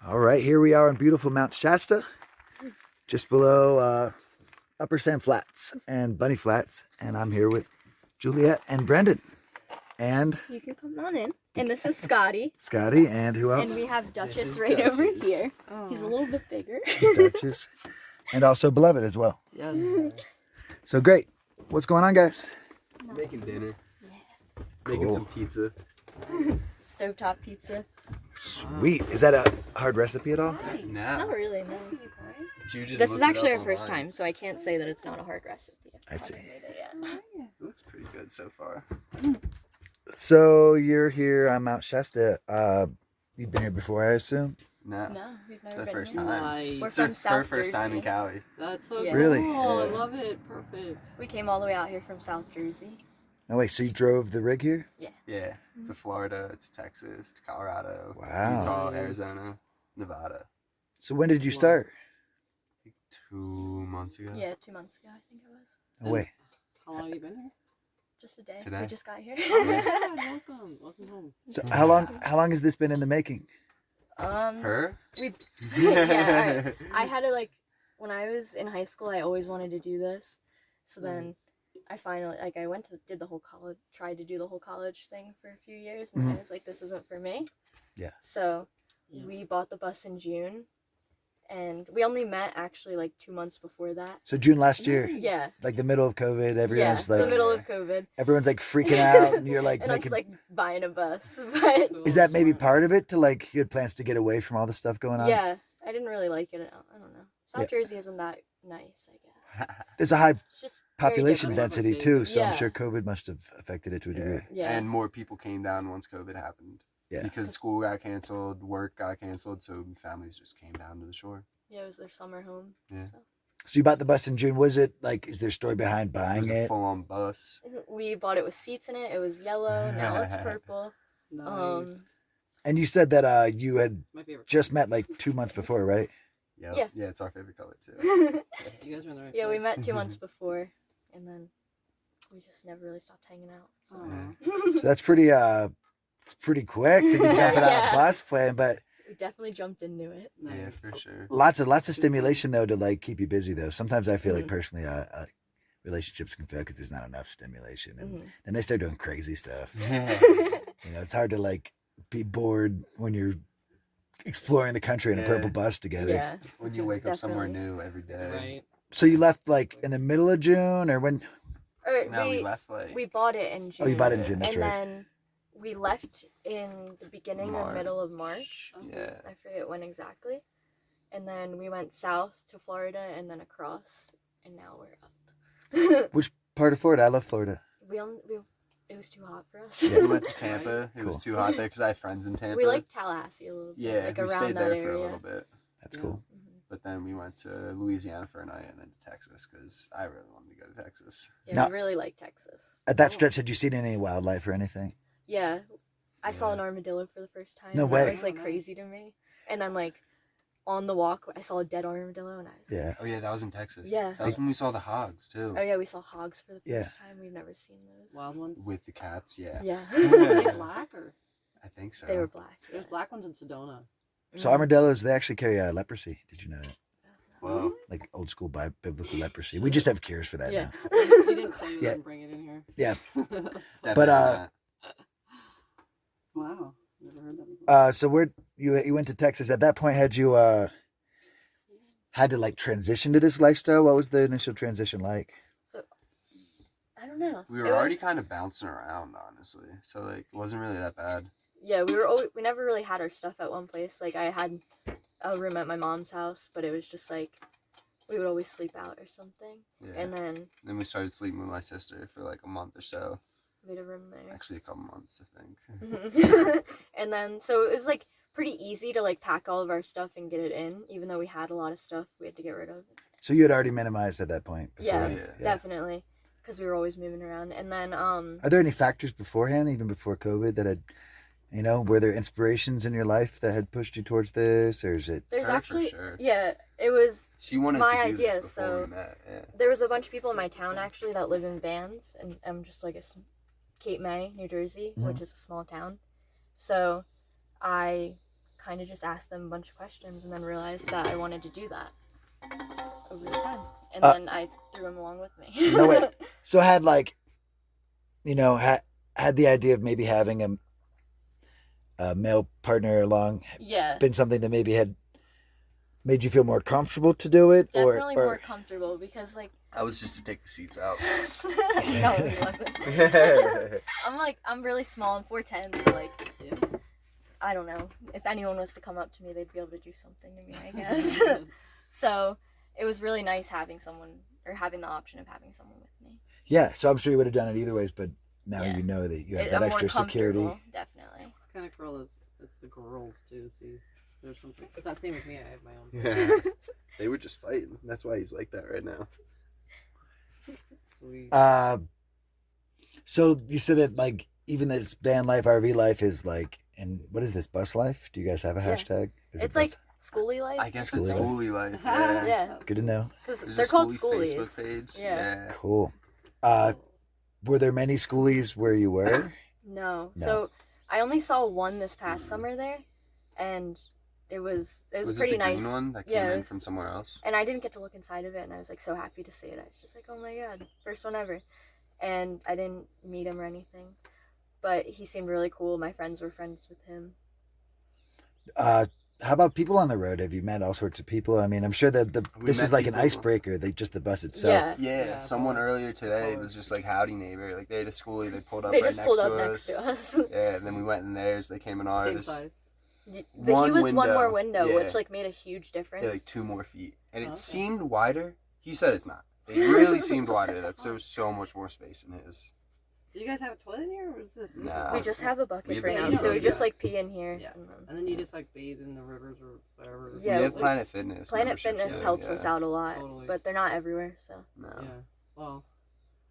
All right, here we are on beautiful Mount Shasta, just below Upper Sand Flats and Bunny Flats, and I'm here with Juliette and Brendan. And you can come on in. And this is Scotty. Scotty, and who else? And we have Duchess right over here. Oh. He's a little bit bigger. Duchess. And also Beloved as well. Yes. So great. What's going on, guys? Making dinner. Yeah. Making some pizza. Stovetop pizza. Sweet. Is that a hard recipe at all? No. Not really, no. This is actually our first time, so I can't say that it's not a hard recipe. I see. It looks pretty good so far. So you're here on Mount Shasta. You've been here before, I assume? No. No, we've never It's the been first here. time. Nice. We're It's from her South first time in Jersey. Cali. That's so Yeah. cool. Really? I Yeah. love it. Perfect. We came all the way out here from South Jersey. No, wait, so you drove the rig here? Yeah. To Florida, to Texas, to Colorado, Wow. Utah, Nice. Arizona, Nevada. So when did you start? I think 2 months ago. Yeah, 2 months ago, I think it was. No way. How long have you been here? Just a day. Today? We just got here. Yeah, welcome. Welcome home. So how long has this been in the making? Her? Yeah, I had to when I was in high school, I always wanted to do this. So then I finally, I tried to do the whole college thing for a few years, and I was like, this isn't for me. Yeah. So we bought the bus in June, and we only met actually 2 months before that. So June last year? Yeah. Like the middle of COVID, everyone's the middle of COVID. everyone's freaking out, and you're like And I'm making. just buying a bus. But Is that maybe part of it? To you had plans to get away from all the stuff going on? yeah, I didn't really like it. I don't know. South Yeah. Jersey isn't that nice, I guess. There's a high It's just very population different. density too, so I'm Yeah. sure COVID must have affected it to a degree. Yeah. And more people came down once COVID happened. Yeah. Because school got canceled, work got canceled, so families just came down to the shore. Yeah, it was their summer home. Yeah. So. So you bought the bus in June. Was it is there a story behind It buying was a it? full-on bus. We bought it with seats in it. It was yellow. Now it's purple. Nice. And you said that you had My favorite. just met 2 months before, right? Yep. Yeah. Yeah, it's our favorite color too. You guys are in the right Yeah, we place. met 2 months before, and then we just never really stopped hanging out. So. Aw. So that's pretty it's pretty quick to be jumping out Yeah. of bus playing, but We definitely jumped into it. Yeah, Nice. for sure. lots of stimulation though to keep you busy though. Sometimes I feel like Mhm. personally relationships can fail because there's not enough stimulation, and Mhm. then they start doing crazy stuff. Yeah. It's hard to be bored when you're exploring the country in a Yeah. purple bus together. Yeah. When you wake up somewhere Definitely. new every day. Right. So you left in the middle of June, or when? Or No, we we left bought it in June. Oh, you bought it in June. That's and right. then we left in the beginning or March. middle of March. Yeah. I forget when exactly. And then we went south to Florida and then across, and now we're up. Which part of Florida? I love Florida. It was too hot for us. Yeah. We went to Tampa. It was Cool. too hot there because I have friends in Tampa. We like Tallahassee a little bit. Yeah, we around stayed that there area. for a little bit. That's Yeah. cool. But then we went to Louisiana for a night and then to Texas because I really wanted to go to Texas. Yeah, Now- we really like Texas. At that stretch, had you seen any wildlife or anything? Yeah, I saw Yeah. an armadillo for the first time. No and way. That was crazy to me. And then on the walk, I saw a dead armadillo, and I was Yeah. Oh yeah, that was in Texas. Yeah. That was when we saw the hogs too. oh yeah, we saw hogs for the Yeah. first time. We've never seen those. Wild ones. With the cats, yeah. Yeah, Were they black or? I think so. they were black. There's black ones in Sedona. So armadillos, they actually carry leprosy. Did you know that? Well, Like old school biblical leprosy. We just have cures for that Yeah. now. You didn't claim you Yeah. didn't bring it in here. Yeah. definitely not. Wow. Never heard that before. So where you went to Texas? At that point, had you had to transition to this lifestyle? What was the initial transition like? So I don't know. We were It already was- kind of bouncing around, honestly. So it wasn't really that bad. Yeah, we never really had our stuff at one place. I had a room at my mom's house, but it was just we would always sleep out or something. Yeah. And then Then we started sleeping with my sister for a month or so. we had a room there. Actually, a couple months, I think. And then so it was pretty easy to pack all of our stuff and get it in, even though we had a lot of stuff we had to get rid of. So you had already minimized at that point. Yeah, Yeah. definitely, because we were always moving around. And then Are there any factors beforehand, even before COVID, that had, were there inspirations in your life that had pushed you towards this, or is it? there's Her, for actually sure. yeah, it was She wanted my to do idea, this before so- we met. Yeah. there was a bunch of people in my town actually that live in vans, and I'm just Cape May, New Jersey, Mhm. which is a small town. So I kind of just asked them a bunch of questions and then realized that I wanted to do that over the time. And then I threw him along with me. No way. So had like, had the idea of maybe having a male partner along Yeah. been something that maybe had made you feel more comfortable to do it? Definitely or more comfortable because, like, I was just to take the seats out. no, he wasn't. I'm really small. I'm 4'10", so, like, I don't know. If anyone was to come up to me, they'd be able to do something to me, I guess. So it was really nice having the option of having someone with me. Yeah, so I'm sure you would have done it either ways, but now Yeah. you know that you have I'm that more extra security. comfortable, definitely. It's kind of cool. It's the girls too. See, there's something. It's not the same with me. I have my own. Yeah. They were just fighting. That's why he's like that right now. Sweet. So you said that like even this van life, RV life is like, and what is this, bus life? Do you guys have a Yeah. hashtag? Is It's it like bus? SkoolyLife. I guess Schooly it's life. SkoolyLife. Yeah. Yeah, Good to know. because There's they're a called Schooly schoolies. Facebook page. Yeah. Cool. Were there many schoolies where you were? No. No. So I only saw one this past summer there, and it was Was pretty it the nice. green one that Yeah, came it in was- from somewhere else? And I didn't get to look inside of it, and I was like so happy to see it. I was just like, oh my god, first one ever. And I didn't meet him or anything, but he seemed really cool. My friends were friends with him. How about people on the road? Have you met all sorts of people? I mean, I'm sure that We this is met like an people- icebreaker. Just the bus itself. Yeah. Yeah, Yeah, someone probably. earlier today Probably. was just like howdy neighbor. Like they had a schoolie, they pulled up They right just next pulled to up us. next to us. Yeah, and then we went in theirs. They came in ours. Same size. He One was one window. more window, Yeah. which like made a huge difference. Yeah, like 2 more feet, and it Okay. seemed wider. He said it's not. It really seemed wider though, because there was so much more space in his. Do you guys have a toilet in here, or is this? Nah. We just have a We bucket have for a now, bucket, so we just yeah. like pee in here. Yeah. And then- And then you just like bathe in the rivers or whatever. Yeah, we have we- Planet Fitness. Planet memberships, Fitness yeah, helps yeah. us out a lot, Totally. but they're not everywhere. So No. Yeah. Well,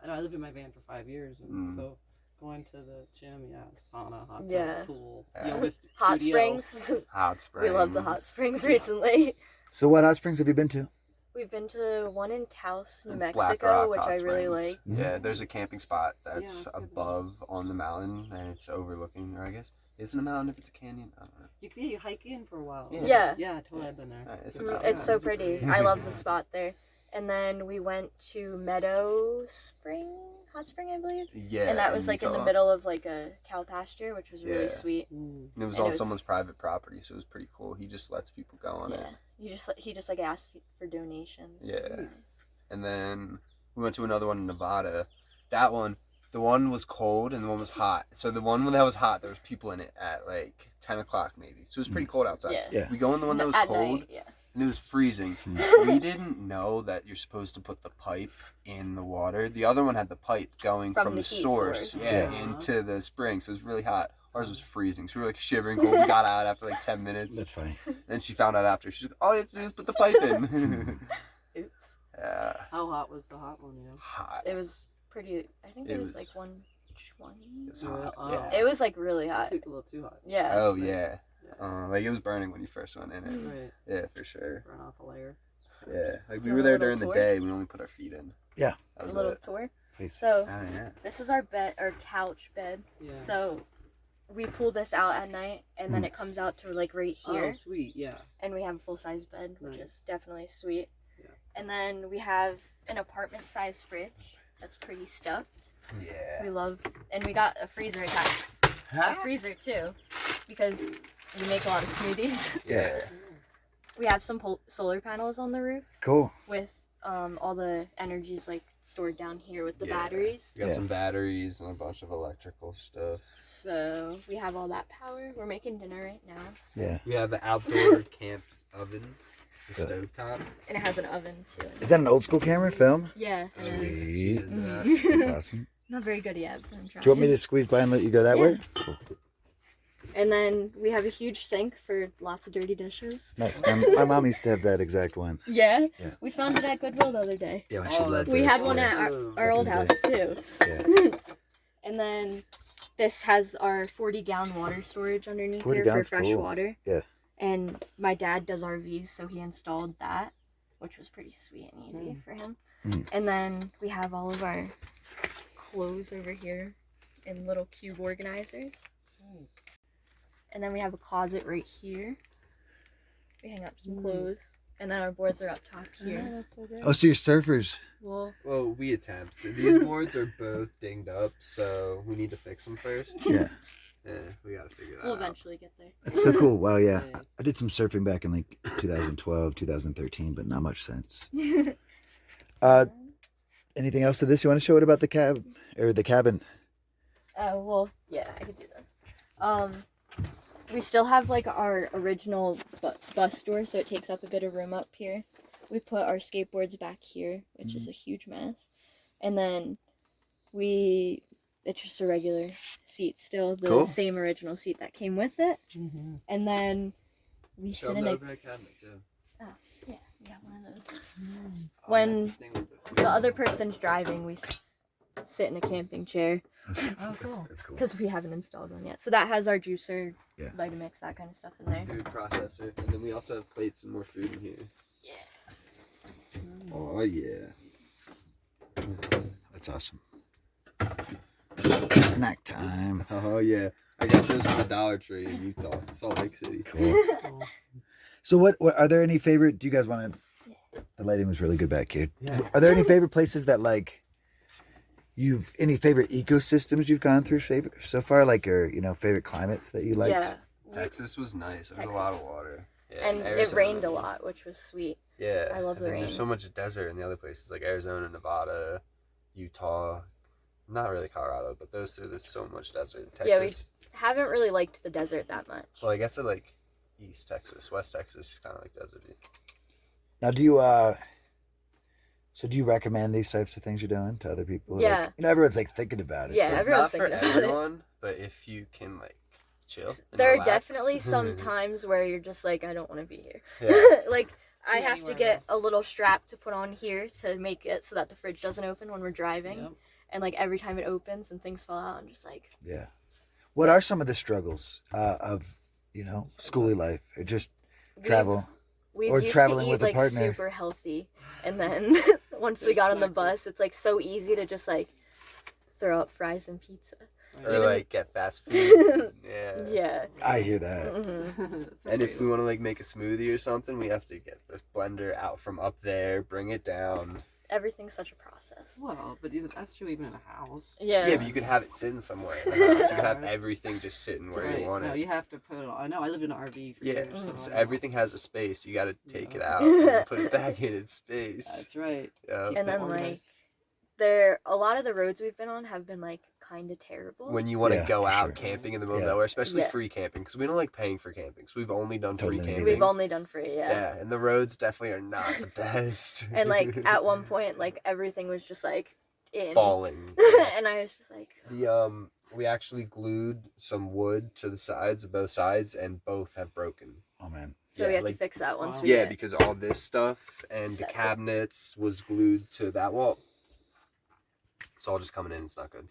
I know I lived in my van for 5 years, and Mm. so going to the gym, sauna, hot tub, Yeah. pool, Yeah. yoga hot studio. springs. Hot springs. We love the hot springs recently. So what hot springs have you been to? We've been to one in Taos, New Black Mexico, Rock which Hot I really Springs. like. Yeah, there's a camping spot that's Yeah, I've been above on the mountain, and it's overlooking, or I guess, isn't a mountain if it's a canyon? I don't know. You hike in for a while. Yeah. Yeah, totally. I've been there. It's, Mm, about It's so that. pretty. I love the spot there. And then we went to Meadow Spring, Hot Spring, I believe. Yeah. And that was like in the Utah. middle of like a cow pasture, which was really Yeah. sweet. Mm. And it was and on it was- someone's private property, so it was pretty cool. He just lets people go on Yeah. it. He just like asked for donations. Yeah. It was nice. And then we went to another one in Nevada. That one, the one was cold and the one was hot. So the one that was hot, there was people in it at like 10 o'clock maybe. So it was pretty cold outside. Yeah. Yeah. We go in the one that was At cold. night, yeah. And it was freezing. We didn't know that you're supposed to put the pipe in the water. The other one had the pipe going From from the the heat source, source. yeah, Yeah. into the spring. So it was really hot. Ours was freezing. So we were like shivering cold. We got out after like 10 minutes. That's funny. Then she found out after. She's like, all you have to do is put the pipe in. Oops. Yeah. How hot was the hot one? Hot. It was pretty. I think It it was was- like 120. It was Yeah. hot. Oh. Yeah. It was like really hot. Took a little too hot. Yeah. Oh, yeah. Yeah. Like it was burning when you first went in it. Right. Yeah, for sure. Burn off a layer. Yeah. Like we Do were a there little during the tour? day. We only put our feet in. Yeah. That A was little it. tour. Please. So Oh, yeah. this is our bed, our couch bed. Yeah. So we pull this out at night, and then it comes out to like right here, Oh, sweet. Yeah. and we have a full size bed, which Nice. is definitely sweet. Yeah. And then we have an apartment size fridge that's pretty stuffed. Yeah. We love, and we got a freezer attached. A freezer too, because we make a lot of smoothies. Yeah. We have some solar panels on the roof Cool. with all the energies like stored down here with the Yeah. batteries. We got Yeah. some batteries and a bunch of electrical stuff. So we have all that power. We're making dinner right now. So. Yeah. We have the outdoor camp oven, the stovetop. And it has an oven too. Is that an old school camera film? Yeah. it is. Sweet. She's into that. That's awesome. Not very good yet, but I'm trying. Do you want me to squeeze by and let you go that Yeah. way? And then we have a huge sink for lots of dirty dishes. Nice. My mom used to have that exact one. Yeah. Yeah. We found it at Goodwill the other day. Yeah, when she Oh, led We this, had one yeah. at our old Back in house the too. Yeah. And then this has our 40-gallon water storage underneath 40 here for gallons, fresh cool. water. Yeah. And my dad does RVs, so he installed that, which was pretty sweet and easy for him. Mm. And then we have all of our clothes over here in little cube organizers. and then we have a closet right here. We hang up some clothes, and then our boards are up top here. That's so great. Oh, so you're surfers. Well, Well, we attempt. These boards are both dinged up, so we need to fix them first. Yeah. Yeah, we gotta figure that we'll out. eventually get there. That's so cool. Wow, yeah. I did some surfing back in like 2012, 2013, but not much since. Anything else to this you want to show it about the cab or the cabin? Well, yeah, I could do this. We still have like our original bus door, so it takes up a bit of room up here. We put our skateboards back here, which is a huge mess. And then it's just a regular seat still, the same original seat that came with it. Mm-hmm. And then we Show sit them in the a... overhead cabinet too. Oh, yeah, we have one of those. When The other person's driving, we sit in a camping chair. Oh, cool. That's cool. Because we haven't installed one yet. So that has our juicer, Yeah. Vitamix, that kind of stuff in there. food processor, and then we also have plates and more food in here. Yeah. Oh yeah. That's awesome. Snack time. Oh yeah. I got those from the Dollar Tree in Utah, Salt Lake City. Cool. So what are there any favorite, do you guys want to, the lighting was really good back here. Yeah. Are there any favorite places that like, any favorite ecosystems you've gone through so far? Like, or, favorite climates that you like? Yeah. Texas was nice. There was Texas. a lot of water. Yeah, And it Arizona. rained a lot, which was sweet. Yeah. I love and the then rain. There's so much desert in the other places like Arizona, Nevada, Utah. Not really Colorado, but those three, there's so much desert. Texas. Yeah, we haven't really liked the desert that much. Well, I guess I like East Texas. West Texas is kind of like deserty. Now, do you recommend these types of things you're doing to other people? Yeah. Like, everyone's like thinking about it. Yeah, It's everyone's not for thinking about it. everyone, but if you can like chill. And There are relax. definitely some times where you're just like, I don't want to be here. Yeah. Like, I have to anywhere. get a little strap to put on here to make it so that the fridge doesn't open when we're driving. Yep. And like every time it opens and things fall out, I'm just like, Yeah. What are some of the struggles of, SkoolyLife or just travel? we Or used traveling to eat with a like partner. super healthy, and then once we got on the bus, it's like so easy to just like throw up fries and pizza. Or like get fast food. Yeah. Yeah. I hear that. Mm-hmm. And if we want to like make a smoothie or something, we have to get the blender out from up there, bring it down. Everything's such a process. Well, but that's true even in a house. Yeah. Yeah, but you could have it sitting somewhere in the house. You could have everything just sitting where Right. you want No, it. you have to put it on. I know, I lived in an RV for Yeah, years. so I know. everything has a space. You got to take it Yeah. out and put it back in its space. That's right. Yeah. And then Organized. like a lot of the roads we've been on have been like kind of terrible. When you want to Yeah, go for out sure. camping in the middle Yeah. of nowhere, especially Yeah. free camping, because we don't like paying for camping. So we've only done Totally free neither. camping. We've only done free, Yeah, and the roads definitely are not the best. And like at one point, like everything was just like in. falling. And I was just like, We actually glued some wood to the sides of both sides, and both have broken. Oh, man. so Yeah, we had like- to fix that once Wow. we Yeah, get- because all this stuff and the Set it. cabinets was glued to that wall. It's all just coming in. It's not good.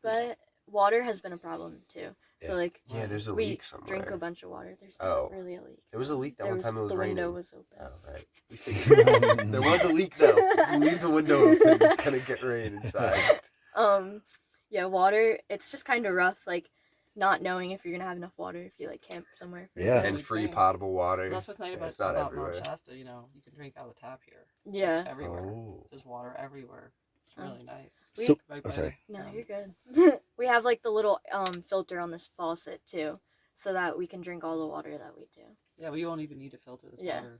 But water has been a problem too. Yeah. So like Yeah, there's a we leak somewhere. drink a bunch of water. There's Oh. not really a leak. There was a leak that There one time. It was the raining. window was open. Oh, right. We figured there was a leak though. If you leave the window open, you're gonna get rain inside. Yeah, water. It's just kind of rough. Like not knowing if you're gonna have enough water if you like camp somewhere. For Yeah. And free potable water. That's what's nice about, It's not about everywhere. Mount Shasta. You know, you can drink out of the tap here. Yeah. Everywhere. Oh. There's water everywhere. It's Oh. really nice. So, Right oh, by sorry. No, the, you're good. We have like the little filter on this faucet too, so that we can drink all the water that we do. Yeah, well, you won't even need to filter this Yeah. water.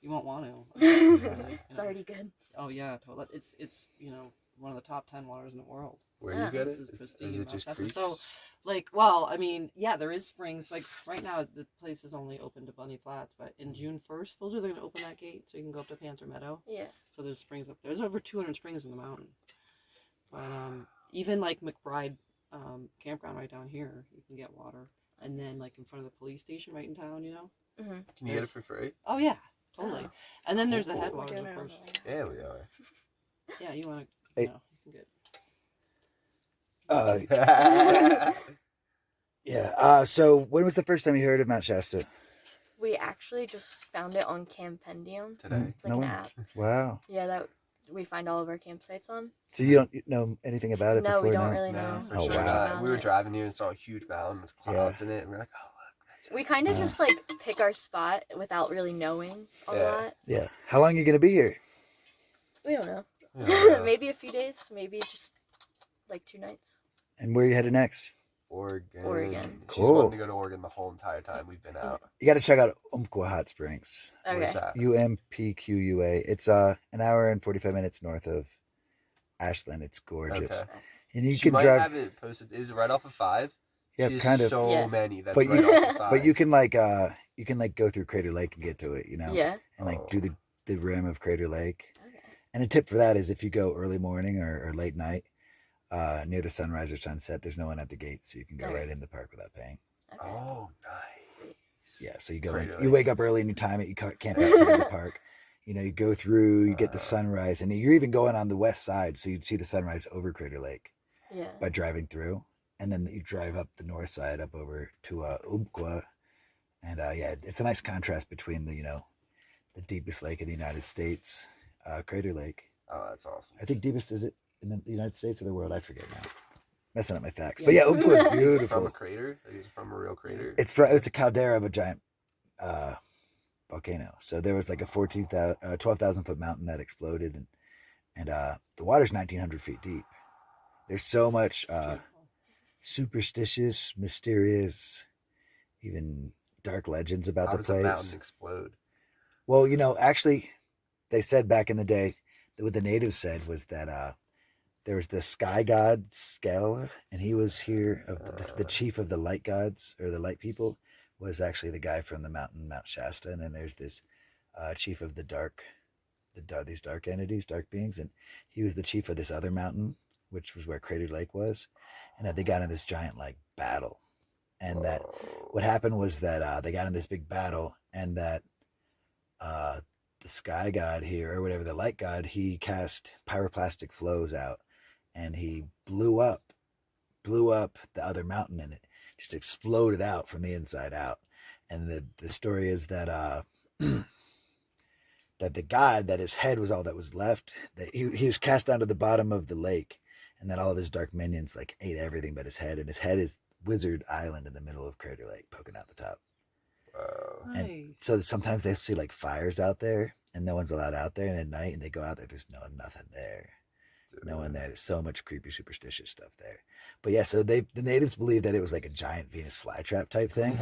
You won't want to. It's already good. Oh yeah, totally. It's one of the top 10 waters in the world. Where Yeah. you get This it? is Is pristine it Mount just Shasta. creeks? So, like, well, I mean, yeah, there is springs. Like right now, the place is only open to Bunny Flats, but in June 1st, supposedly they're gonna open that gate so you can go up to Panther Meadow. Yeah. So there's springs up there. There's over 200 springs in the mountain. But even like McBride campground right down here, you can get water. And then like in front of the police station right in town, you know. Mm-hmm. Can you get it for free? Oh yeah, totally. Oh. And then there's the Cool. We're headwaters, doing of it on course. the way. Yeah, we are. Yeah, you want to, Hey. you know, you can get. Yeah. So when was the first time you heard of Mount Shasta? We actually just found it on Campendium. Today. It's like No an way. app. Wow. Yeah, that we find all of our campsites on. So you don't know anything about it No, before we don't now? really No, know. for Oh, sure. wow. not. We were driving here and saw a huge mountain with clouds in it, and we are like, oh, look, that's it. We kind of just like pick our spot without really knowing a lot. Yeah. How long are you going to be here? We don't know. Yeah. Maybe a few days, maybe just like 2 nights. And where are you headed next? Oregon. She's Cool. wanted to go to Oregon the whole entire time we've been out. You got to check out Umpqua Hot Springs. Where's Okay. that? UMPQUA. It's an hour and 45 minutes north of Ashland. It's gorgeous. Okay. And you She can might drive. have it posted. Is it right off of 5? Yeah, She has kind of. so Yeah. many that's But right you- off of 5. But you can like go through Crater Lake and get to it, you know? Yeah. And like Oh. do the rim of Crater Lake. Okay. And a tip for that is if you go early morning or late night, near the sunrise or sunset, there's no one at the gate, so you can go Okay. right in the park without paying. Okay. Oh, nice. Sweet. Yeah, so you go Crater you Lake. wake up early and you time it, you camp outside the park. You know, you go through, you get the sunrise, and you're even going on the west side, so you'd see the sunrise over Crater Lake Yeah. by driving through. And then you drive up the north side up over to Umpqua. And yeah, it's a nice contrast between the deepest lake in the United States, Crater Lake. Oh, that's awesome. I think deepest is it in the United States or the world? I forget now. Messing up my facts. Yeah. But yeah, Umpqua is Is it from a beautiful. crater? Like, is it from a real crater? It's a caldera of a giant volcano. So there was like a 12,000 foot mountain that exploded, and the water's 1,900 feet deep. There's so much superstitious, mysterious, even dark legends about How the does a place. mountain explode? Well, actually, they said back in the day that what the natives said was that there was the sky god Skell, and he was here. The chief of the light gods or the light people was actually the guy from the mountain, Mount Shasta. And then there's this chief of these dark entities, dark beings, and he was the chief of this other mountain, which was where Crater Lake was, and that they got in this giant like battle, and that what happened was that they got in this big battle, and that the sky god here, or whatever, the light god, he cast pyroclastic flows out, and he blew up the other mountain, and it just exploded out from the inside out. And the story is that that the god, that his head was all that was left, that he was cast down to the bottom of the lake, and that all of his dark minions like ate everything but his head, and his head is Wizard Island in the middle of Crater Lake, poking out the top. And Nice. so sometimes they see like fires out there, and no one's allowed out there. And at night, and they go out there, there's nothing there, no one there. There's so much creepy, superstitious stuff there. But yeah, so the natives believe that it was like a giant Venus flytrap type thing.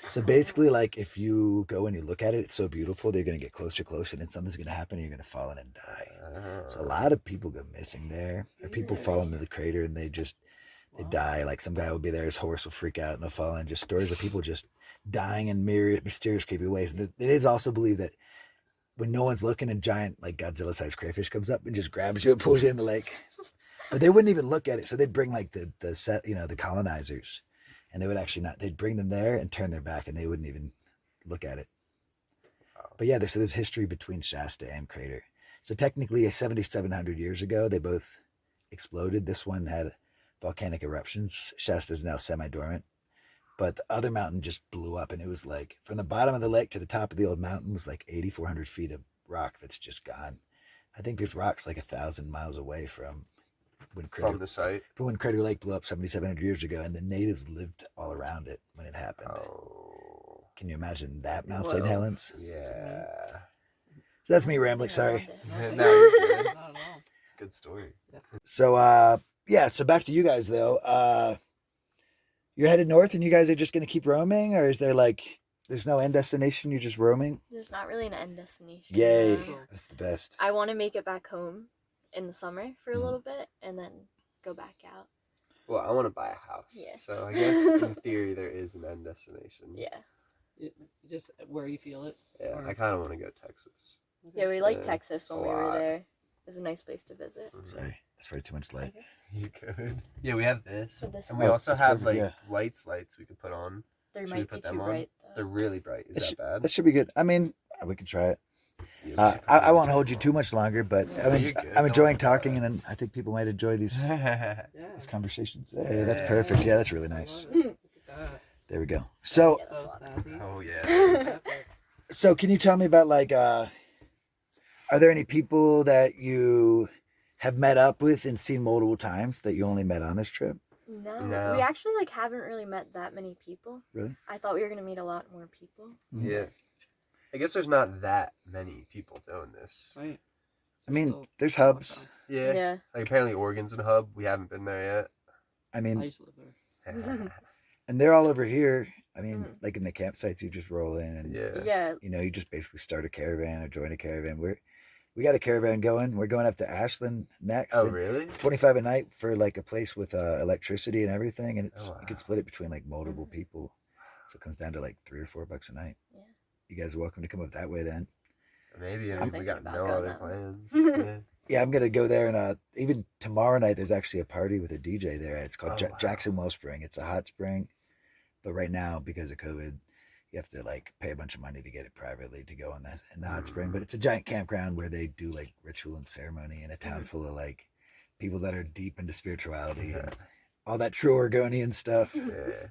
So basically, like if you go and you look at it, it's so beautiful. They're gonna get closer, and then something's gonna happen, and you're gonna fall in and die. So a lot of people go missing there, or people fall into the crater and they die. Like some guy will be there, his horse will freak out and they'll fall in. Just stories of people just dying in mysterious, creepy ways. And the natives also believe that when no one's looking, a giant like Godzilla-sized crayfish comes up and just grabs you and pulls you in the lake. But they wouldn't even look at it. So they'd bring like the colonizers, and they would actually not. They'd bring them there and turn their back, and they wouldn't even look at it. But yeah, so there's history between Shasta and Crater. So technically, 7,700 years ago, they both exploded. This one had volcanic eruptions. Shasta is now semi-dormant. But the other mountain just blew up, and it was like from the bottom of the lake to the top of the old mountain was like 8,400 feet of rock that's just gone. I think there's rocks like 1,000 miles away from when From the site. Crater Lake blew up 7,700 years ago, and the natives lived all around it when it happened. Oh, Can you imagine that, Mount St. Whoa. Helens? yeah. So that's me rambling. Sorry. No, you're good. Not at all. It's a good story. So yeah. So back to you guys though. You're headed north, and you guys are just going to keep roaming, or is there like there's no end destination? You're just roaming. There's not really an end destination. Yay! no. That's the best. I want to make it back home in the summer for a Mhm. little bit and then go back out. Well, I want to buy a house. Yeah. So I guess in theory there is an end destination. Yeah. Just where you feel it. Yeah, Or- I kind of want to go Texas. Yeah, we liked Yeah, Texas when a we were lot. there. It was a nice place to visit. Sorry, that's very too much light. You could. Yeah, we have this. Put this And on. we Oh, also that's have perfect, like yeah. lights we could put on. They Should we might put be them too on? bright They're though. really bright. Is that bad? That should be good. I mean, we could try it. Yeah, we should put I them won't on. hold you too much longer, but No, you're good. I'm Don't enjoying worry about talking, it. and I think people might enjoy these Yeah. conversations. Yeah, that's Yeah. perfect. Yeah, that's really nice. Look at that. There we go. So, Yeah, that's So a lot. snazzy. Oh yeah. so can you tell me about like Are there any people that you have met up with and seen multiple times that you only met on this trip? No, we actually like haven't really met that many people. Really? I thought we were gonna meet a lot more people. Mhm. Yeah. I guess there's not that many people doing this. Right. I mean, Still there's a long hubs. time. Yeah. Yeah. Like apparently Oregon's a hub. We haven't been there I I mean, used to live there. yet. and they're all over here. I mean, Mhm. like in the campsites, you just roll in and Yeah. Yeah. you know, you just basically start a caravan or join a caravan. We got a caravan going. We're going up to Ashland next. Oh and really? 25 a night for like a place with electricity and everything, and it's Oh, you can wow. split it between like multiple Mhm. people, so it comes down to like $3 or $4 a night. Yeah. You guys are welcome to come up that way then. Maybe. I I'm mean, we thinking got about no going other that way. plans. Yeah. Yeah, I'm gonna go there, and even tomorrow night there's actually a party with a DJ there. It's called Oh, wow. Jackson Wellspring. It's a hot spring, but right now because of COVID, you have to like pay a bunch of money to get it privately to go in the hot spring. But it's a giant campground where they do like ritual and ceremony in a town full of like people that are deep into spirituality and all that true Oregonian stuff. Yeah.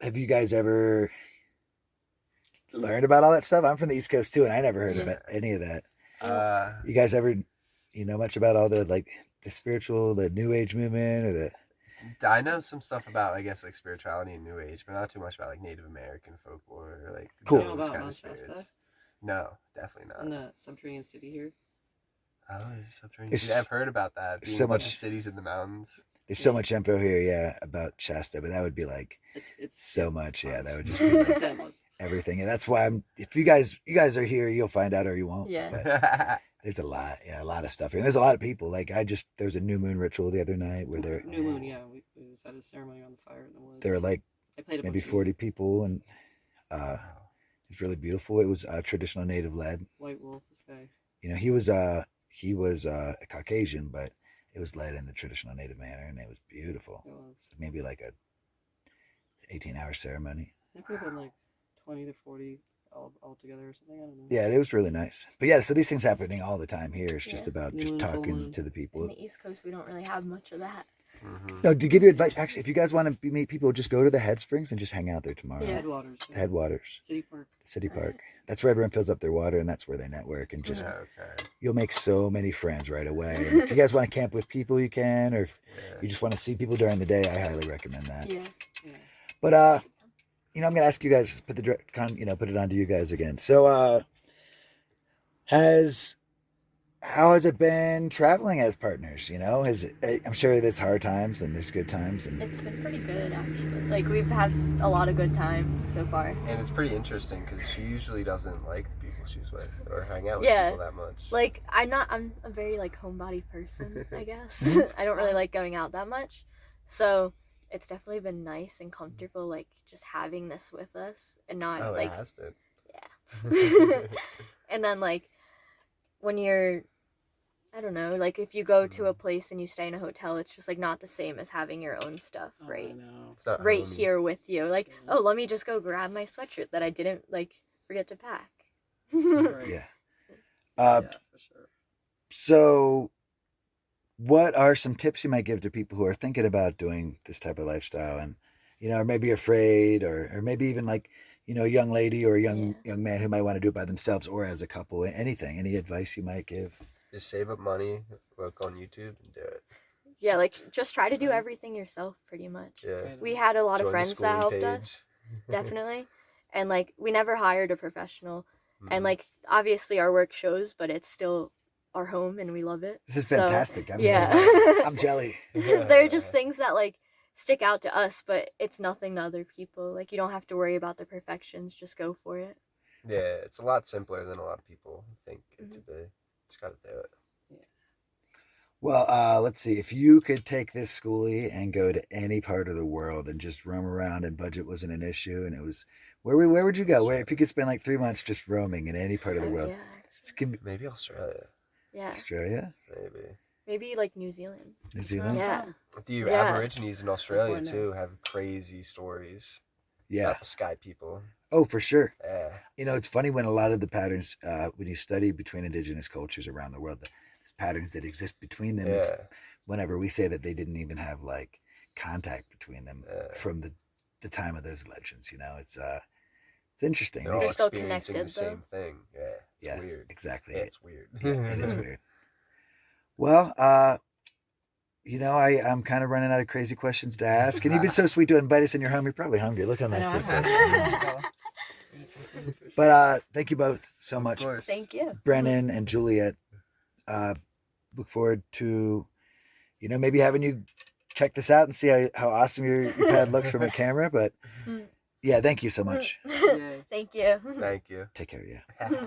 Have you guys ever learned about all that stuff? I'm from the East Coast too, and I never heard Yeah. about any of that. Uh, You guys ever, much about all the like the spiritual, the New Age movement, or the? I know some stuff about, I guess, like spirituality and New Age, but not too much about like Native American folklore or like Cool. You know those about kind of Mount spirits. Shasta? No, definitely not. In the subterranean city here. Oh, there's a subterranean. There's Yeah, I've heard about that. Being so a bunch much- of cities in the mountains. There's so much info here, yeah, about Shasta, but that would be like It's so it's much, yeah. tons. That would just be like It's endless. everything, and that's why if you guys are here, you'll find out or you won't. Yeah. But there's a lot of stuff here. And there's a lot of people. Like there was a new moon ritual the other night where New moon, yeah. We was at a ceremony on the fire in the woods. there were like I played a maybe bunch of 40 people, and it was really beautiful. It was traditional native led. White Wolf, this guy. He was a Caucasian, but it was led in the traditional native manner, and it was beautiful. It was. It's maybe like a 18-hour ceremony. It could have been like 20 to 40 all together or something. I don't know. Yeah, it was really nice. But yeah, so these things happening all the time here. It's just Yeah. about New just moon, full talking moon. to the In people. the East Coast, we don't really have much of that. Mhm. No, to give you advice, actually, if you guys want to meet people, just go to the Head Springs and just hang out there tomorrow. Yeah. Headwaters. The Headwaters, City Park. the city Right. park. That's where everyone fills up their water, and that's where they network. And just Yeah, okay. you'll make so many friends right away. And if you guys want to camp with people, you can. Or if Yeah. you just want to see people during the day, I highly recommend that. Yeah. Yeah. But I'm gonna ask you guys put it on to you guys again. So how has it been traveling as partners? I'm sure there's hard times and there's good times, and It's been pretty good, actually. Like, we've had a lot of good times so far. And it's pretty interesting because she usually doesn't like the people she's with or hang out with Yeah. people that much. Like, I'm a very, like, homebody person, I guess. I don't really like going out that much. So, it's definitely been nice and comfortable, like, just having this with us and not, Oh, like, it has been. yeah. And then, like, when you're, I don't know, like, if you go to a place and you stay in a hotel, it's just, like, not the same as having your own stuff, Oh, I right? know. It's not Right homey. here with you. Like, Yeah. oh, let me just go grab my sweatshirt that I didn't, like, forget to pack. Right. yeah. Yeah, for sure. So, what are some tips you might give to people who are thinking about doing this type of lifestyle, and or maybe afraid, or maybe even like a young lady or a young man who might want to do it by themselves or as a couple? Any advice you might give? Just save up money, look on YouTube, and do it. Yeah, like, just try to do everything yourself, pretty much. Yeah. Right. We had a lot of Join the friends that schooling helped page. us, definitely. And, like, we never hired a professional. And, Mhm. like, obviously our work shows, but it's still our home and we love it. This is So, fantastic. yeah. I'm jelly. They're just things that, like, stick out to us, but it's nothing to other people. Like, you don't have to worry about the perfections. Just go for it. Yeah, it's a lot simpler than a lot of people think it to Mm-hmm. be. Just gotta do it. Well, let's see. If you could take this schoolie and go to any part of the world and just roam around, and budget wasn't an issue, and it was where would you go? Where if you could spend like 3 months just roaming in any part of the Oh, world? yeah. It could be Maybe Australia. Yeah. Australia, Maybe. Maybe, like, New Zealand. New Zealand. Yeah. The Yeah. Aborigines in Australia Why not? too have crazy stories Yeah. about the sky people. Oh, for sure. Yeah. It's funny when a lot of the patterns, when you study between indigenous cultures around the world, there's patterns that exist between them. Yeah. Whenever we say that they didn't even have like contact between them Yeah. from the time of those legends, it's interesting. They're all They're still experiencing connected, the same thing. Yeah. yeah, weird. exactly. It's weird. Yeah, it is weird. Well, I'm kind of running out of crazy questions to ask, and you've been so sweet to invite us in your home. You're probably hungry. Look how nice this is. But thank you both so Of much, course. Thank you. Brennan and Juliette. Look forward to, maybe having you check this out and see how awesome your pad looks from a camera. But yeah, thank you so much. Yay. Thank you. Thank you. Take care, yeah.